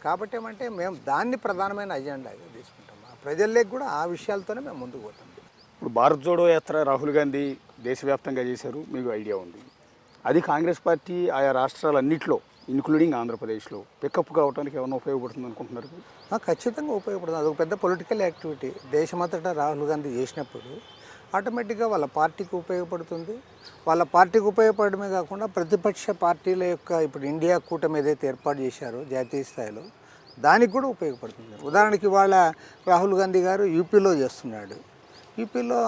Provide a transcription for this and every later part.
కాబట్టి ఏమంటే మేము దాన్ని ప్రధానమైన అజెండాగా తీసుకుంటాం. ఆ ప్రజల్లోకి కూడా ఆ విషయాలతోనే మేము ముందుకు పోతాం. ఇప్పుడు భారత్ జోడో యాత్ర రాహుల్ గాంధీ దేశవ్యాప్తంగా చేశారు, మీకు ఐడియా ఉంది. అది కాంగ్రెస్ పార్టీ ఆయా రాష్ట్రాలన్నింటిలో ఇంక్లూడింగ్ ఆంధ్రప్రదేశ్లో పికప్ కావడానికి ఏమైనా ఉపయోగపడుతుంది అనుకుంటున్నారు? ఖచ్చితంగా ఉపయోగపడుతుంది. అదొక పెద్ద పొలిటికల్ యాక్టివిటీ. దేశమంతటా రాహుల్ గాంధీ చేసినప్పుడు ఆటోమేటిక్గా వాళ్ళ పార్టీకి ఉపయోగపడుతుంది. వాళ్ళ పార్టీకి ఉపయోగపడమే కాకుండా ప్రతిపక్ష పార్టీల యొక్క ఇప్పుడు ఇండియా కూటమి ఏదైతే ఏర్పాటు చేశారో జాతీయ స్థాయిలో దానికి కూడా ఉపయోగపడుతుంది. ఉదాహరణకి ఇవాళ రాహుల్ గాంధీ గారు యూపీలో చేస్తున్నాడు. యూపీలో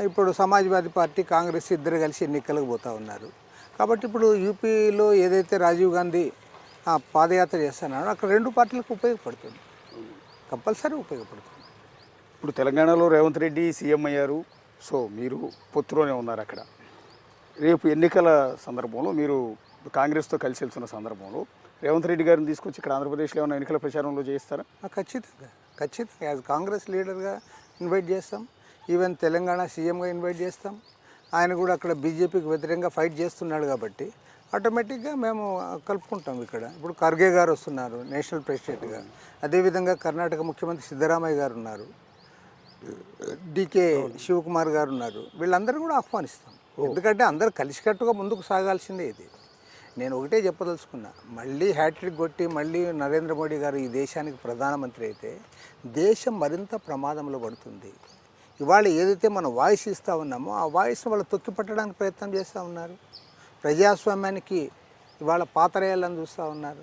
ఇప్పుడు సమాజ్వాదీ పార్టీ కాంగ్రెస్ ఇద్దరు కలిసి ఎన్నికలకు పోతూ ఉన్నారు. కాబట్టి ఇప్పుడు యూపీలో ఏదైతే రాజీవ్ గాంధీ పాదయాత్ర చేస్తున్నాడో అక్కడ రెండు పార్టీలకు ఉపయోగపడుతుంది, కంపల్సరీ ఉపయోగపడుతుంది. ఇప్పుడు తెలంగాణలో రేవంత్ రెడ్డి సీఎం అయ్యారు, సో మీరు పొత్తులోనే ఉన్నారు అక్కడ. రేపు ఎన్నికల సందర్భంలో మీరు కాంగ్రెస్తో కలిసి వెళ్తున్న సందర్భంలో రేవంత్ రెడ్డి గారిని తీసుకొచ్చి ఇక్కడ ఆంధ్రప్రదేశ్లో ఏమైనా ఎన్నికల ప్రచారంలో చేస్తారా? ఖచ్చితంగా యాజ్ కాంగ్రెస్ లీడర్గా ఇన్వైట్ చేస్తాం. ఈవెన్ తెలంగాణ సీఎంగా ఇన్వైట్ చేస్తాం. ఆయన కూడా అక్కడ బీజేపీకి వ్యతిరేకంగా ఫైట్ చేస్తున్నాడు కాబట్టి ఆటోమేటిక్గా మేము కలుపుకుంటాం. ఇక్కడ ఇప్పుడు ఖర్గే గారు వస్తున్నారు నేషనల్ ప్రెసిడెంట్గా, అదేవిధంగా కర్ణాటక ముఖ్యమంత్రి సిద్ధరామయ్య గారు ఉన్నారు, డికే శివకుమార్ గారు ఉన్నారు. వీళ్ళందరూ కూడా ఆహ్వానిస్తాం. ఎందుకంటే అందరూ కలిసికట్టుగా ముందుకు సాగాల్సిందే. ఇది నేను ఒకటే చెప్పదలుచుకున్నా, మళ్ళీ హ్యాట్రిక్ కొట్టి మళ్ళీ నరేంద్ర మోడీ గారు ఈ దేశానికి ప్రధానమంత్రి అయితే దేశం మరింత ప్రమాదంలో పడుతుంది. ఇవాళ ఏదైతే మనం వాయిస్ ఇస్తూ ఉన్నామో ఆ వాయిస్ని వాళ్ళు తొక్కిపట్టడానికి ప్రయత్నం చేస్తూ ఉన్నారు. ప్రజాస్వామ్యానికి ఇవాళ పాతరేయాలని చూస్తూ ఉన్నారు.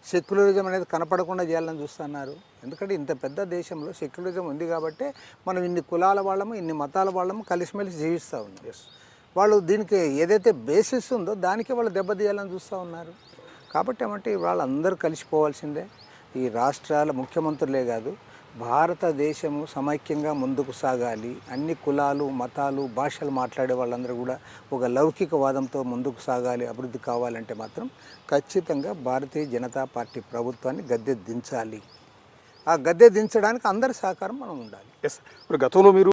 సెక్యులరిజం అనేది కనపడకుండా చేయాలని చూస్తున్నారు. ఎందుకంటే ఇంత పెద్ద దేశంలో సెక్యులరిజం ఉంది కాబట్టి మనం ఇన్ని కులాల వాళ్ళము ఇన్ని మతాల వాళ్ళము కలిసిమెలిసి జీవిస్తూ ఉన్నాం. వాళ్ళు దీనికి ఏదైతే బేసిస్ ఉందో దానికి వాళ్ళు దెబ్బతీయాలని చూస్తూ ఉన్నారు. కాబట్టి ఏమంటే వాళ్ళందరూ కలిసిపోవాల్సిందే. ఈ రాష్ట్రాల ముఖ్యమంత్రులే కాదు, భారతదేశము సమైక్యంగా ముందుకు సాగాలి. అన్ని కులాలు మతాలు భాషలు మాట్లాడే వాళ్ళందరూ కూడా ఒక లౌకికవాదంతో ముందుకు సాగాలి. అభివృద్ధి కావాలంటే మాత్రం ఖచ్చితంగా భారతీయ జనతా పార్టీ ప్రభుత్వాన్ని గద్దె దించాలి. ఆ గద్దె దించడానికి అందరి సహకారం మనం ఉండాలి. ఇప్పుడు గతంలో మీరు